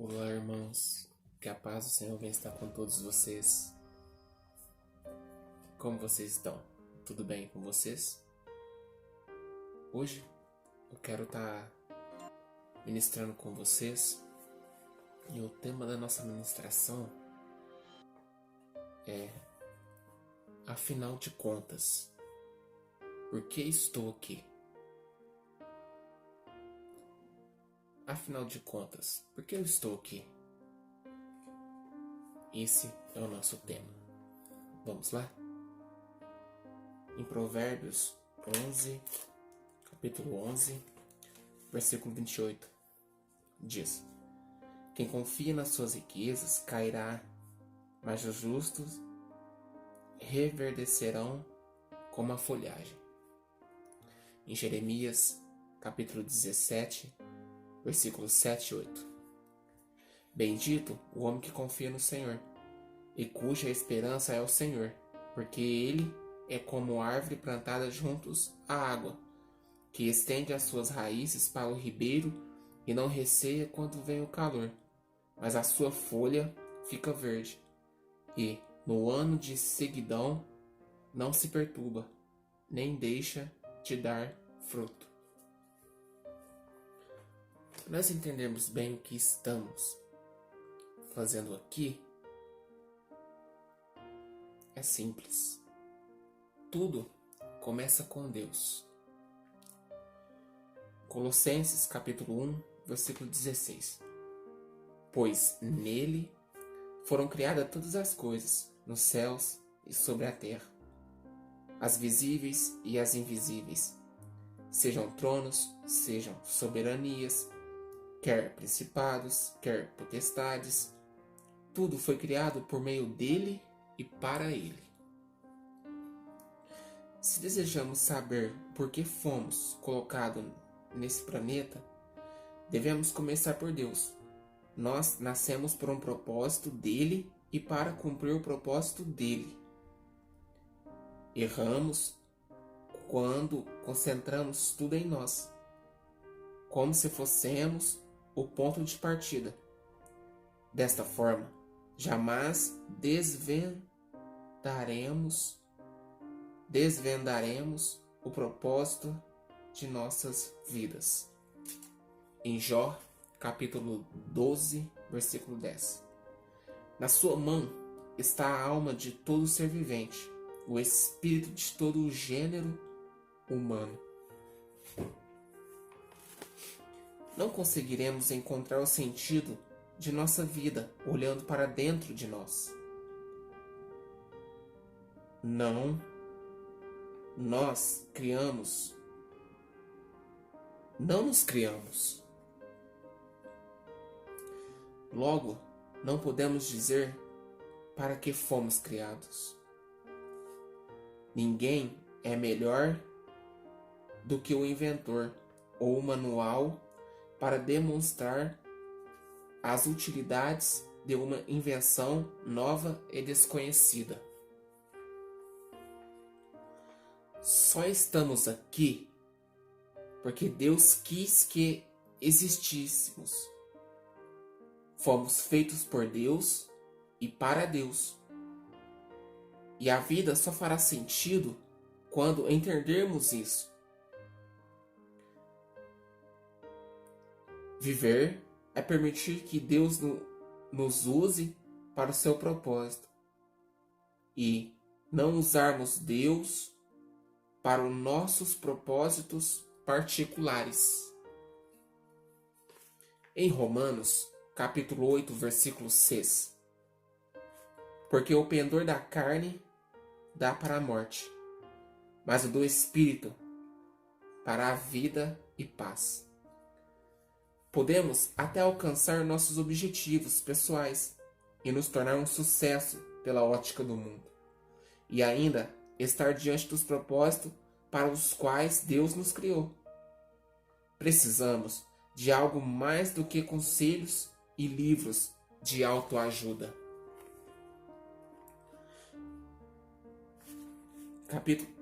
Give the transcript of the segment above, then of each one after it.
Olá, irmãos. Que a paz do Senhor venha estar com todos vocês. Como vocês estão? Tudo bem com vocês? Hoje eu quero estar ministrando com vocês e o tema da nossa ministração é: afinal de contas, por que estou aqui? Afinal de contas, por que eu estou aqui? Esse é o nosso tema. Vamos lá? Em Provérbios 11, capítulo 11, versículo 28, diz: quem confia nas suas riquezas cairá, mas os justos reverdecerão como a folhagem. Em Jeremias, capítulo 17, versículos 7 e 8. Bendito o homem que confia no Senhor, e cuja esperança é o Senhor, porque ele é como árvore plantada juntos à água, que estende as suas raízes para o ribeiro e não receia quando vem o calor, mas a sua folha fica verde, e no ano de sequidão não se perturba, nem deixa de dar fruto. Nós entendemos bem o que estamos fazendo aqui, é simples. Tudo começa com Deus. Colossenses capítulo 1, versículo 16. Pois nele foram criadas todas as coisas, nos céus e sobre a terra, as visíveis e as invisíveis, sejam tronos, sejam soberanias, quer principados, quer potestades. Tudo foi criado por meio dele e para ele. Se desejamos saber por que fomos colocados nesse planeta, devemos começar por Deus. Nós nascemos por um propósito dele e para cumprir o propósito dele. Erramos quando concentramos tudo em nós, como se fossemos o ponto de partida. Desta forma, jamais desvendaremos o propósito de nossas vidas. Em Jó, capítulo 12, versículo 10. Na sua mão está a alma de todo ser vivente, o espírito de todo o gênero humano. Não conseguiremos encontrar o sentido de nossa vida olhando para dentro de nós. Não nos criamos. Logo, não podemos dizer para que fomos criados. Ninguém é melhor do que o inventor ou o manual para demonstrar as utilidades de uma invenção nova e desconhecida. Só estamos aqui porque Deus quis que existíssemos. Fomos feitos por Deus e para Deus. E a vida só fará sentido quando entendermos isso. Viver é permitir que Deus nos use para o seu propósito e não usarmos Deus para os nossos propósitos particulares. Em Romanos, capítulo 8, versículo 6. Porque o pendor da carne dá para a morte, mas o do Espírito para a vida e paz. Podemos até alcançar nossos objetivos pessoais e nos tornar um sucesso pela ótica do mundo, e ainda estar diante dos propósitos para os quais Deus nos criou. Precisamos de algo mais do que conselhos e livros de autoajuda.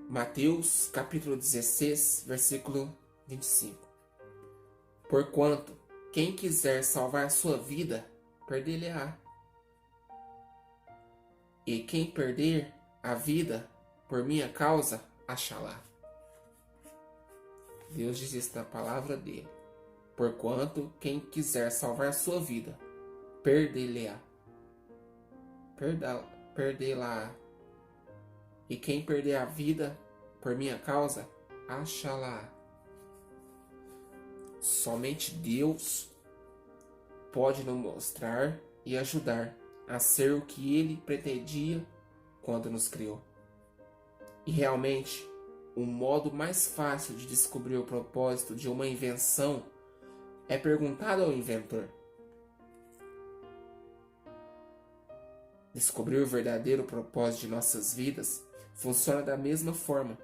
Mateus, capítulo 16, versículo 25. Porquanto quem quiser salvar sua vida, perdê-la-á. E quem perder a vida por minha causa, achá-la. Deus diz isso na palavra dele. Porquanto quem quiser salvar sua vida, perdê-la-á. Perdê-la-á. E quem perder a vida por minha causa, achá-la. Somente Deus pode nos mostrar e ajudar a ser o que Ele pretendia quando nos criou. E realmente, o modo mais fácil de descobrir o propósito de uma invenção é perguntar ao inventor. Descobrir o verdadeiro propósito de nossas vidas funciona da mesma forma.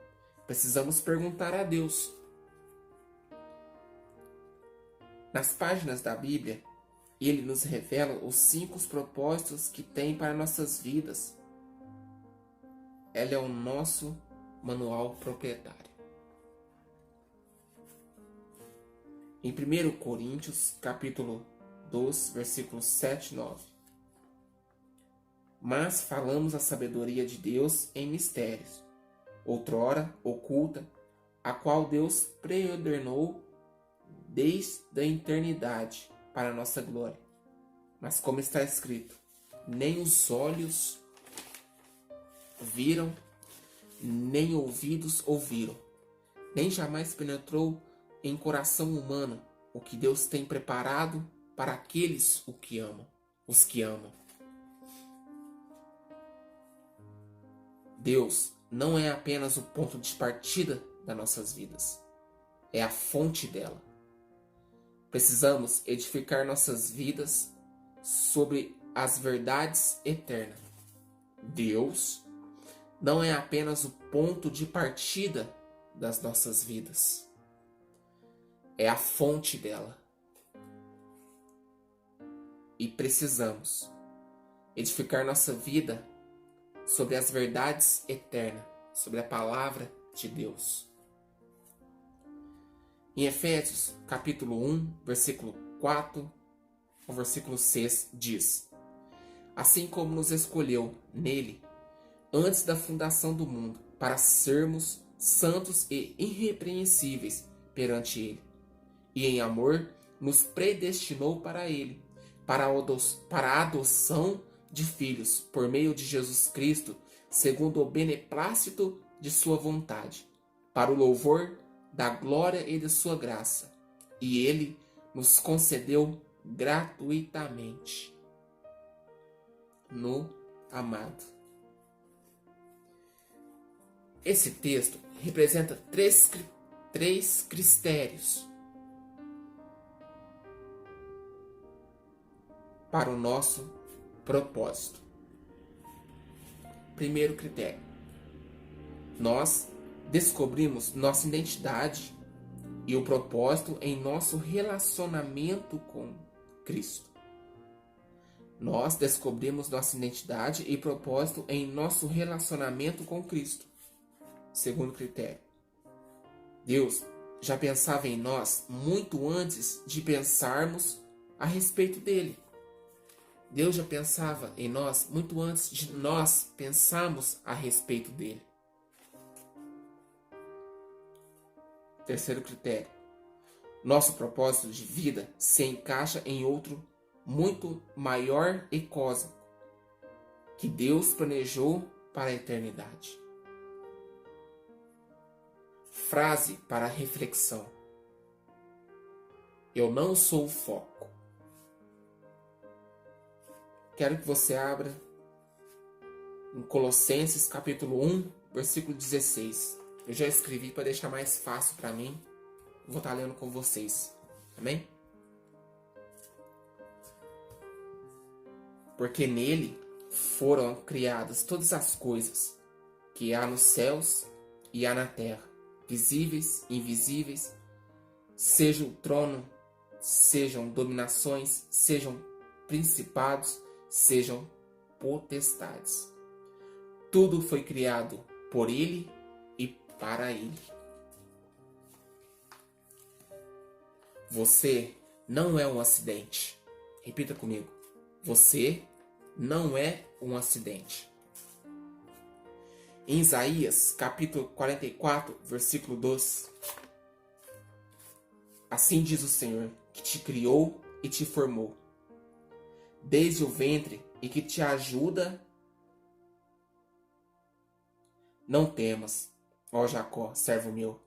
Precisamos perguntar a Deus. Nas páginas da Bíblia, Ele nos revela os 5 propósitos que tem para nossas vidas. Ela é o nosso manual proprietário. Em 1 Coríntios, capítulo 2, versículos 7 e 9. Mas falamos a sabedoria de Deus em mistérios, outrora oculta, a qual Deus preordenou desde a eternidade para a nossa glória. Mas como está escrito, nem os olhos viram, nem ouvidos ouviram, nem jamais penetrou em coração humano o que Deus tem preparado para aqueles os que amam. Deus não é apenas o ponto de partida das nossas vidas, é a fonte dela. Precisamos edificar nossas vidas sobre as verdades eternas. Deus não é apenas o ponto de partida das nossas vidas, é a fonte dela. E precisamos edificar nossa vida sobre as verdades eternas, sobre a palavra de Deus. Em Efésios, capítulo 1, versículo 4 ao versículo 6, diz: assim como nos escolheu nele, antes da fundação do mundo, para sermos santos e irrepreensíveis perante ele, e em amor nos predestinou para ele, para a adoção de filhos, por meio de Jesus Cristo, segundo o beneplácito de sua vontade, para o louvor da glória e de sua graça, e ele nos concedeu gratuitamente no amado. Esse texto representa três critérios para o nosso propósito. Primeiro critério: nós descobrimos nossa identidade e o propósito em nosso relacionamento com Cristo. Nós descobrimos nossa identidade e propósito em nosso relacionamento com Cristo. Segundo critério: Deus já pensava em nós muito antes de pensarmos a respeito dele. Deus já pensava em nós muito antes de nós pensarmos a respeito dele. Terceiro critério: nosso propósito de vida se encaixa em outro muito maior e cósmico que Deus planejou para a eternidade. Frase para reflexão: eu não sou o foco. Quero que você abra em Colossenses capítulo 1, versículo 16. Eu já escrevi para deixar mais fácil para mim. Vou estar lendo com vocês. Amém? Porque nele foram criadas todas as coisas que há nos céus e há na terra, visíveis e invisíveis, seja o trono, sejam dominações, sejam principados, sejam potestades. Tudo foi criado por ele e para ele. Você não é um acidente. Repita comigo. Você não é um acidente. Em Isaías, capítulo 44, versículo 2. Assim diz o Senhor, que te criou e te formou, desde o ventre, e que te ajuda. Não temas, ó Jacó, servo meu,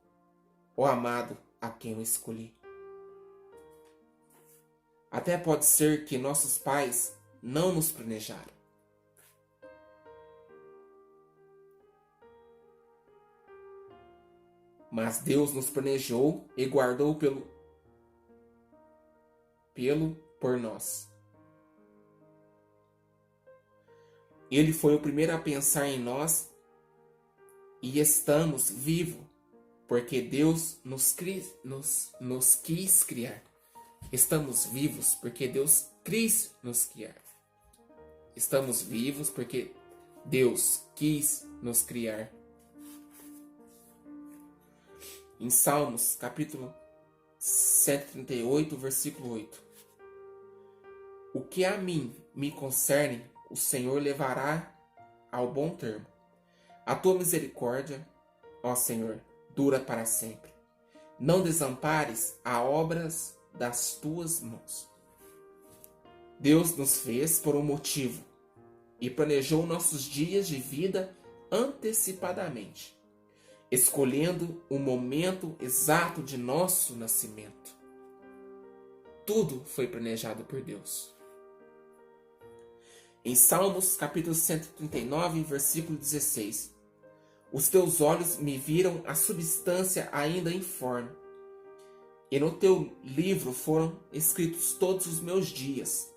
ó amado a quem eu escolhi. Até pode ser que nossos pais não nos planejaram. Mas Deus nos planejou e guardou por nós. Ele foi o primeiro a pensar em nós e estamos vivos porque Deus nos quis criar. Estamos vivos porque Deus quis nos criar. Estamos vivos porque Deus quis nos criar. Em Salmos, capítulo 138, versículo 8. O que a mim me concerne, o Senhor levará ao bom termo. A tua misericórdia, ó Senhor, dura para sempre. Não desampares as obras das tuas mãos. Deus nos fez por um motivo e planejou nossos dias de vida antecipadamente, escolhendo o momento exato de nosso nascimento. Tudo foi planejado por Deus. Em Salmos, capítulo 139, versículo 16. Os teus olhos me viram a substância ainda informe, e no teu livro foram escritos todos os meus dias,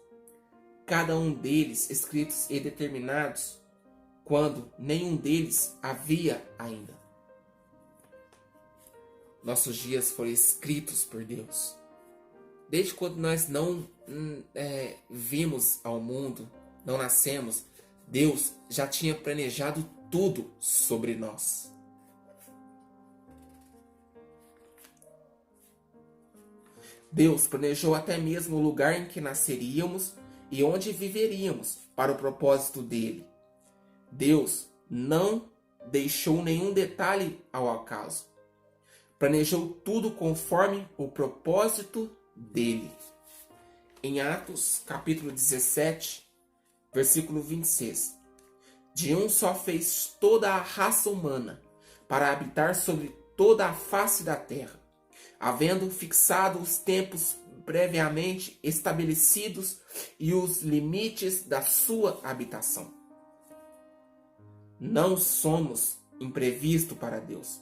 cada um deles escritos e determinados, quando nenhum deles havia ainda. Nossos dias foram escritos por Deus. Desde quando nós não vimos ao mundo, não nascemos, Deus já tinha planejado tudo sobre nós. Deus planejou até mesmo o lugar em que nasceríamos e onde viveríamos para o propósito dele. Deus não deixou nenhum detalhe ao acaso. Planejou tudo conforme o propósito dele. Em Atos, capítulo 17, versículo 26. De um só fez toda a raça humana para habitar sobre toda a face da terra, havendo fixado os tempos previamente estabelecidos e os limites da sua habitação. Não somos imprevisto para Deus,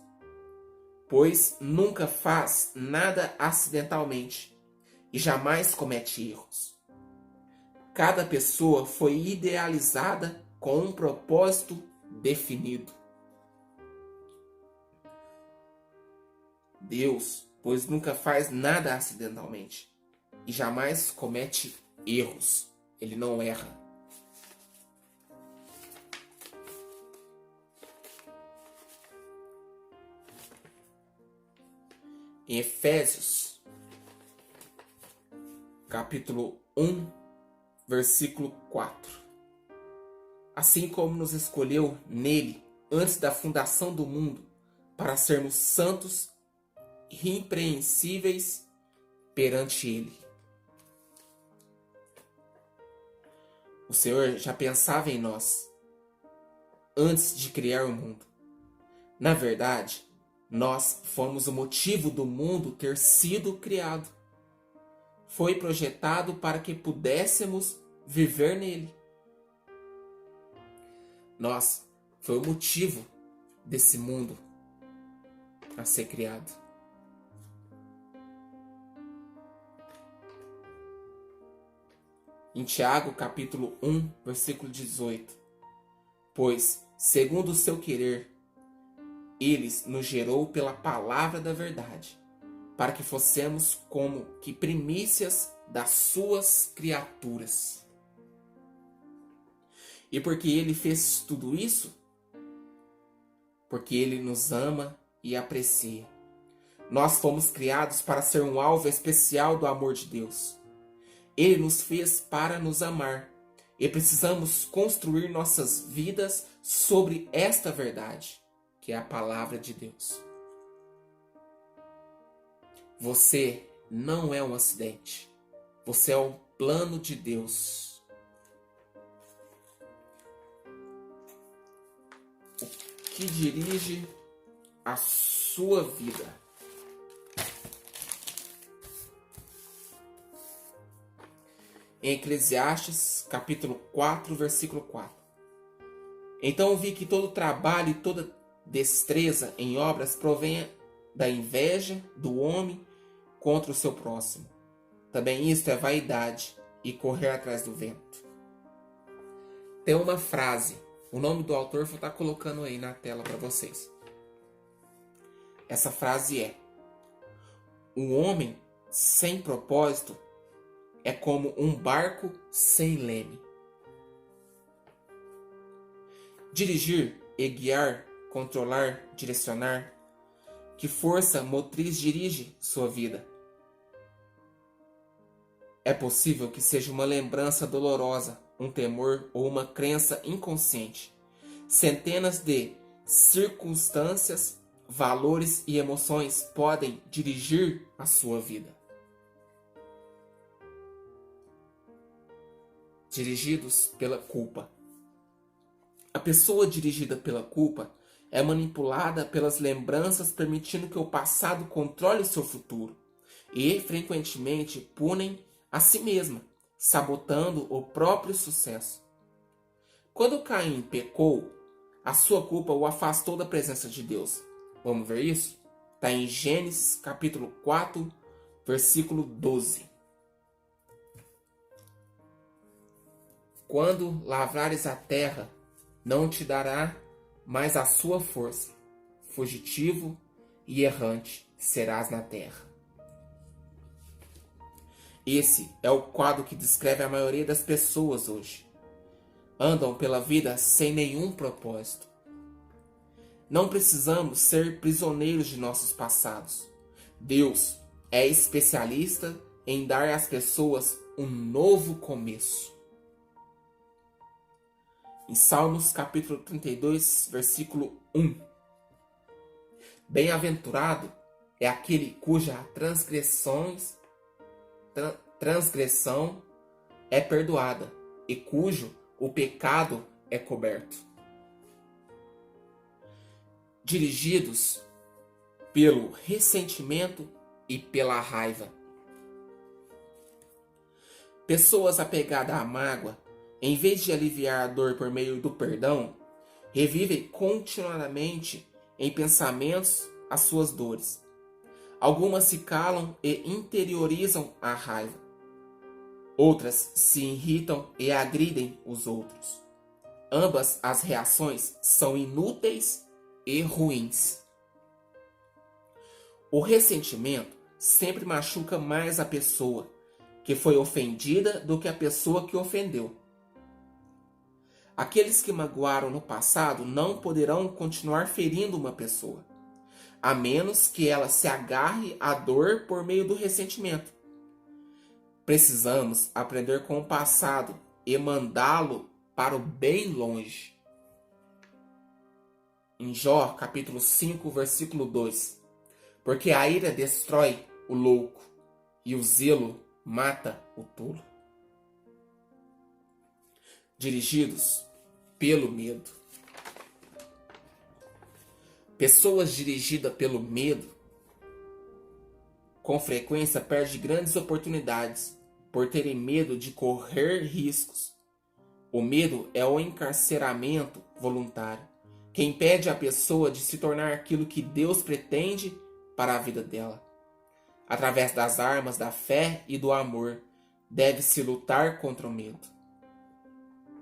pois nunca faz nada acidentalmente e jamais comete erros. Cada pessoa foi idealizada com um propósito definido. Deus, pois nunca faz nada acidentalmente e jamais comete erros. Ele não erra. Em Efésios, capítulo 1, versículo 4. Assim como nos escolheu nele antes da fundação do mundo, para sermos santos e irrepreensíveis perante ele. O Senhor já pensava em nós antes de criar o mundo. Na verdade, nós fomos o motivo do mundo ter sido criado. Foi projetado para que pudéssemos viver nele. Nós foi o motivo desse mundo a ser criado. Em Tiago, capítulo 1, versículo 18. Pois, segundo o seu querer, ele nos gerou pela palavra da verdade, para que fossemos como que primícias das suas criaturas. E porque ele fez tudo isso? Porque ele nos ama e aprecia. Nós fomos criados para ser um alvo especial do amor de Deus. Ele nos fez para nos amar e precisamos construir nossas vidas sobre esta verdade, que é a palavra de Deus. Você não é um acidente. Você é um plano de Deus. O que dirige a sua vida. Em Eclesiastes, capítulo 4, versículo 4. Então vi que todo trabalho e toda destreza em obras provém da inveja do homem contra o seu próximo. Também isto é vaidade e correr atrás do vento. Tem uma frase, o nome do autor vou estar colocando aí na tela para vocês. Essa frase é: um homem sem propósito é como um barco sem leme. Dirigir e guiar, controlar, direcionar. Que força motriz dirige sua vida? É possível que seja uma lembrança dolorosa, um temor ou uma crença inconsciente. Centenas de circunstâncias, valores e emoções podem dirigir a sua vida. Dirigidos pela culpa. A pessoa dirigida pela culpa é manipulada pelas lembranças, permitindo que o passado controle seu futuro, e frequentemente punem a si mesma, sabotando o próprio sucesso. Quando Caim pecou, a sua culpa o afastou da presença de Deus. Vamos ver isso? Está em Gênesis capítulo 4, versículo 12. Quando lavrares a terra, não te dará mais a sua força. Fugitivo e errante serás na terra. Esse é o quadro que descreve a maioria das pessoas hoje. Andam pela vida sem nenhum propósito. Não precisamos ser prisioneiros de nossos passados. Deus é especialista em dar às pessoas um novo começo. Em Salmos capítulo 32, versículo 1. Bem-aventurado é aquele cuja transgressão é perdoada e cujo o pecado é coberto. Dirigidos pelo ressentimento e pela raiva. Pessoas apegadas à mágoa, em vez de aliviar a dor por meio do perdão, revivem continuamente em pensamentos as suas dores. Algumas se calam e interiorizam a raiva. Outras se irritam e agridem os outros. Ambas as reações são inúteis e ruins. O ressentimento sempre machuca mais a pessoa que foi ofendida do que a pessoa que ofendeu. Aqueles que magoaram no passado não poderão continuar ferindo uma pessoa, a menos que ela se agarre à dor por meio do ressentimento. Precisamos aprender com o passado e mandá-lo para o bem longe. Em Jó, capítulo 5, versículo 2. Porque a ira destrói o louco e o zelo mata o tolo. Dirigidos pelo medo. Pessoas dirigidas pelo medo com frequência perdem grandes oportunidades por terem medo de correr riscos. O medo é o encarceramento voluntário que impede a pessoa de se tornar aquilo que Deus pretende para a vida dela. Através das armas da fé e do amor, deve-se lutar contra o medo.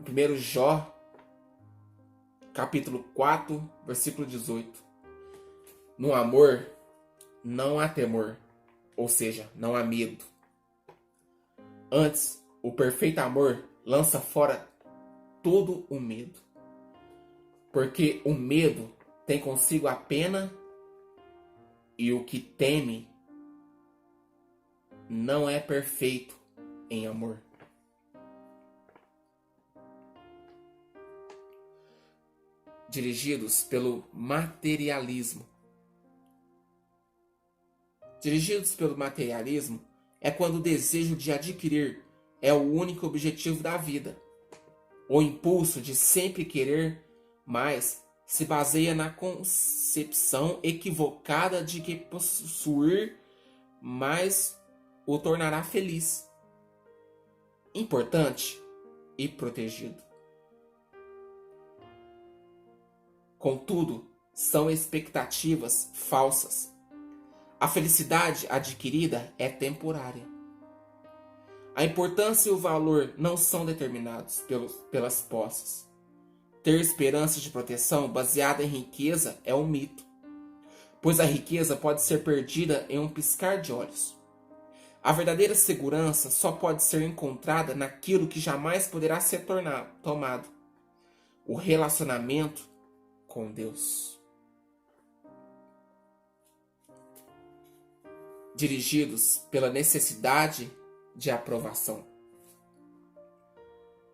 1 Jó, capítulo 4, versículo 18. No amor não há temor, ou seja, não há medo. Antes, o perfeito amor lança fora todo o medo. Porque o medo tem consigo a pena e o que teme não é perfeito em amor. Dirigidos pelo materialismo. Dirigidos pelo materialismo é quando o desejo de adquirir é o único objetivo da vida. O impulso de sempre querer mais se baseia na concepção equivocada de que possuir mais o tornará feliz, importante e protegido. Contudo, são expectativas falsas. A felicidade adquirida é temporária. A importância e o valor não são determinados pelas posses. Ter esperança de proteção baseada em riqueza é um mito, pois a riqueza pode ser perdida em um piscar de olhos. A verdadeira segurança só pode ser encontrada naquilo que jamais poderá ser tomado: o relacionamento com Deus. Dirigidos pela necessidade de aprovação.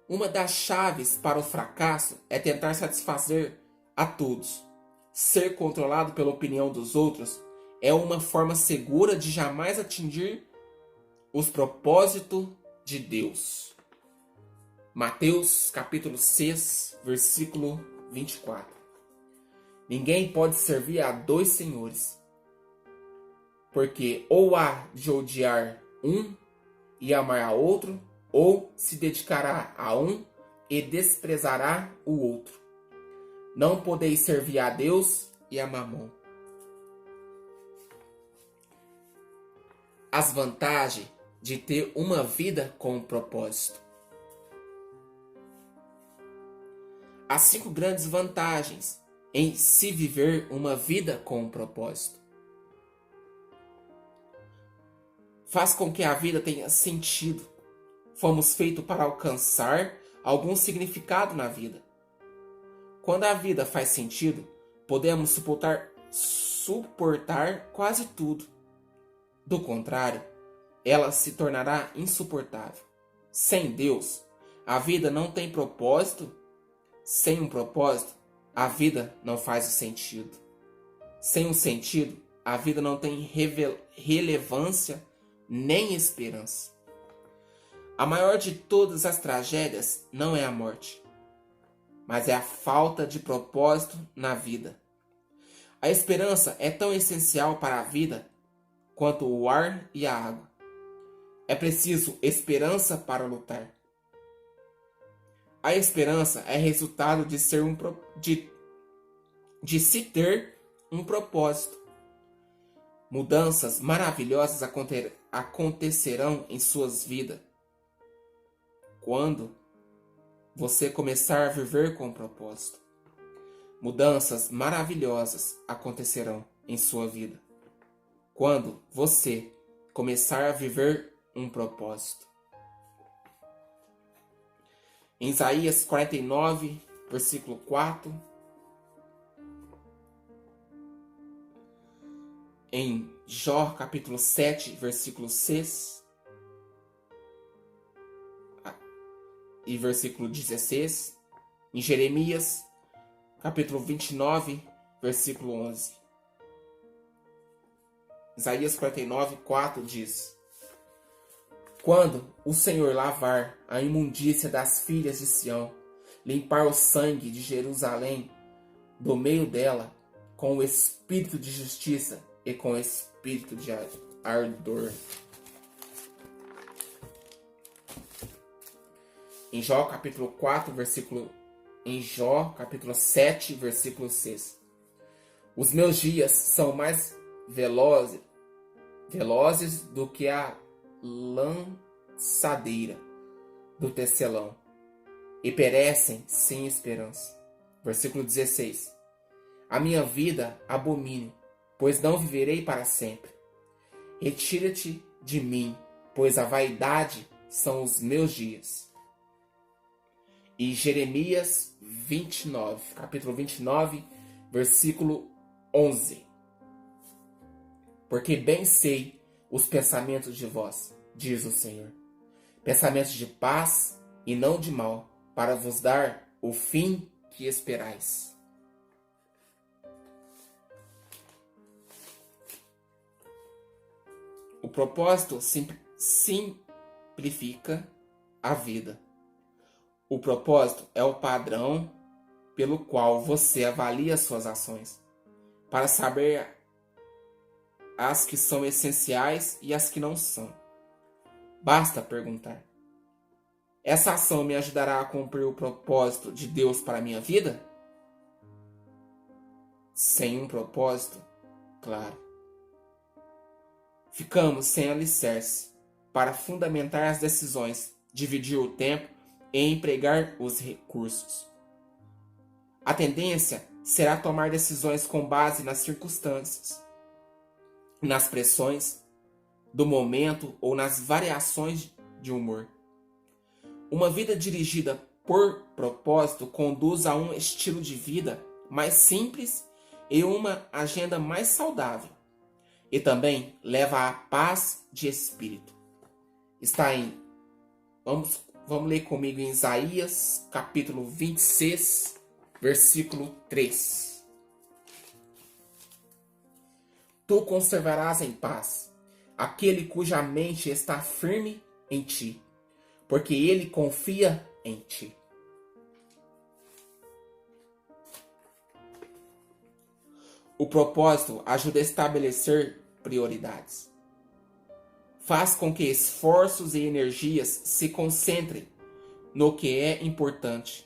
Uma das chaves para o fracasso é tentar satisfazer a todos. Ser controlado pela opinião dos outros é uma forma segura de jamais atingir os propósitos de Deus. Mateus capítulo 6, versículo 24. Ninguém pode servir a dois senhores, porque ou há de odiar um e amar a outro, ou se dedicará a um e desprezará o outro. Não podeis servir a Deus e a Mamon. As vantagens de ter uma vida com propósito. Há 5 grandes vantagens em se viver uma vida com propósito. Faz com que a vida tenha sentido. Fomos feitos para alcançar algum significado na vida. Quando a vida faz sentido, podemos suportar quase tudo. Do contrário, ela se tornará insuportável. Sem Deus, a vida não tem propósito. Sem um propósito, a vida não faz sentido. Sem um sentido, a vida não tem relevância nem esperança. A maior de todas as tragédias não é a morte, mas é a falta de propósito na vida. A esperança é tão essencial para a vida quanto o ar e a água. É preciso esperança para lutar. A esperança é resultado de se ter um propósito. Mudanças maravilhosas acontecerão em suas vidas quando você começar a viver com um propósito. Mudanças maravilhosas acontecerão em sua vida quando você começar a viver um propósito. Em Isaías 49, versículo 4. Em Jó capítulo 7, versículo 6. E versículo 16. Em Jeremias capítulo 29, versículo 11. Isaías 49, 4 diz: Quando o Senhor lavar a imundícia das filhas de Sião, limpar o sangue de Jerusalém do meio dela, com o espírito de justiça e com o espírito de ardor. Em Jó capítulo 4, em Jó capítulo 7, versículo 6. Os meus dias são mais velozes do que a lançadeira do tecelão, e perecem sem esperança. Versículo 16. A minha vida abomino, pois não viverei para sempre. Retira-te de mim, pois a vaidade são os meus dias. E Jeremias 29, capítulo 29, versículo 11. porque bem sei os pensamentos de vós, diz o Senhor. Pensamentos de paz e não de mal, para vos dar o fim que esperais. O propósito simplifica a vida. O propósito é o padrão pelo qual você avalia suas ações, para saber as que são essenciais e as que não são. Basta perguntar: essa ação me ajudará a cumprir o propósito de Deus para a minha vida? Sem um propósito, claro, ficamos sem alicerce para fundamentar as decisões, dividir o tempo e empregar os recursos. A tendência será tomar decisões com base nas circunstâncias, nas pressões do momento ou nas variações de humor. Uma vida dirigida por propósito conduz a um estilo de vida mais simples e uma agenda mais saudável. E também leva à paz de espírito. Está em... Vamos ler comigo em Isaías, capítulo 26, versículo 3. Tu conservarás em paz aquele cuja mente está firme em ti, porque ele confia em ti. O propósito ajuda a estabelecer prioridades. Faz com que esforços e energias se concentrem no que é importante,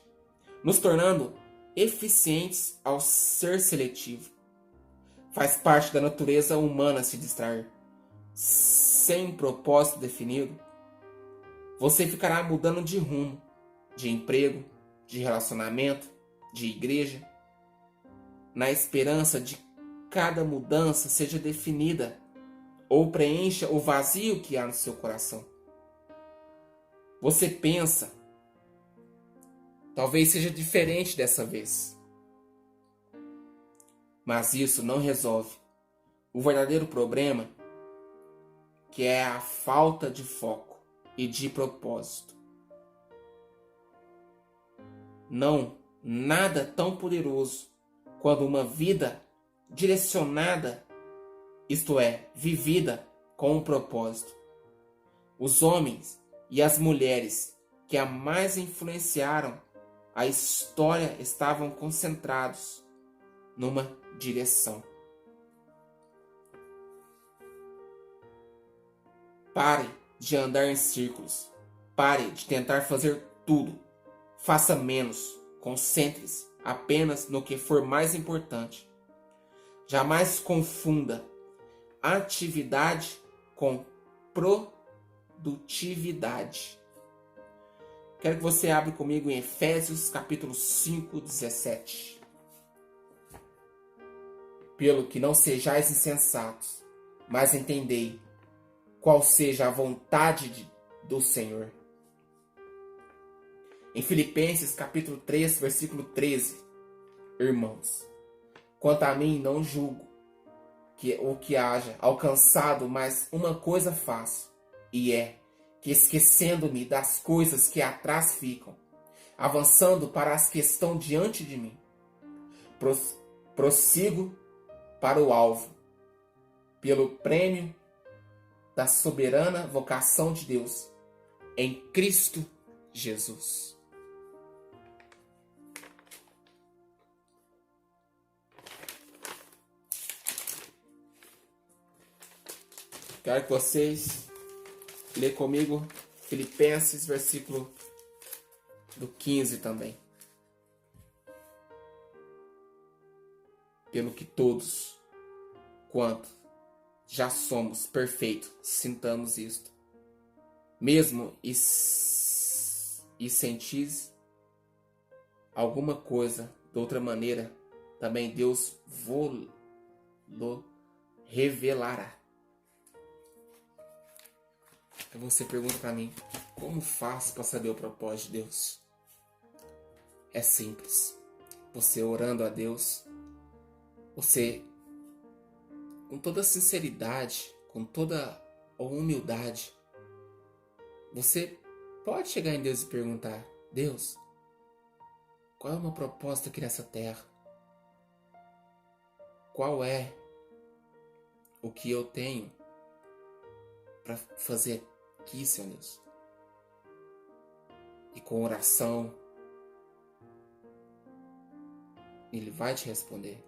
nos tornando eficientes ao ser seletivo. Faz parte da natureza humana se distrair. Sem um propósito definido, você ficará mudando de rumo, de emprego, de relacionamento, de igreja, na esperança de cada mudança seja definida ou preencha o vazio que há no seu coração. Você pensa, talvez seja diferente dessa vez. Mas isso não resolve o verdadeiro problema, que é a falta de foco e de propósito. Não, nada tão poderoso quanto uma vida direcionada, isto é, vivida com um propósito. Os homens e as mulheres que a mais influenciaram a história estavam concentrados numa direção. Pare de andar em círculos. Pare de tentar fazer tudo. Faça menos. Concentre-se apenas no que for mais importante. Jamais confunda atividade com produtividade. Quero que você abra comigo em Efésios capítulo 5, 17. Pelo que não sejais insensatos, mas entendei qual seja a vontade do Senhor. Em Filipenses capítulo 3, versículo 13. Irmãos, quanto a mim não julgo que haja alcançado, mas uma coisa faço, e é que, esquecendo-me das coisas que atrás ficam, avançando para as que estão diante de mim, prossigo para o alvo, pelo prêmio da soberana vocação de Deus em Cristo Jesus. Quero que vocês lê comigo Filipenses, versículo do 15 também. Pelo que todos, quanto já somos perfeitos, sintamos isto. Mesmo e sentis alguma coisa de outra maneira, também Deus vos revelará. Então você pergunta para mim, como faço para saber o propósito de Deus? É simples. Você orando a Deus, você com toda sinceridade, com toda a humildade, você pode chegar em Deus e perguntar: Deus, qual é o meu propósito aqui nessa terra? Qual é o que eu tenho para fazer aqui, Senhor Deus? E com oração, Ele vai te responder.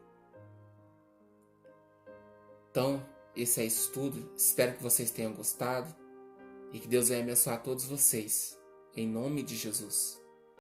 Então, esse é o estudo. Espero que vocês tenham gostado e que Deus venha abençoar todos vocês. Em nome de Jesus.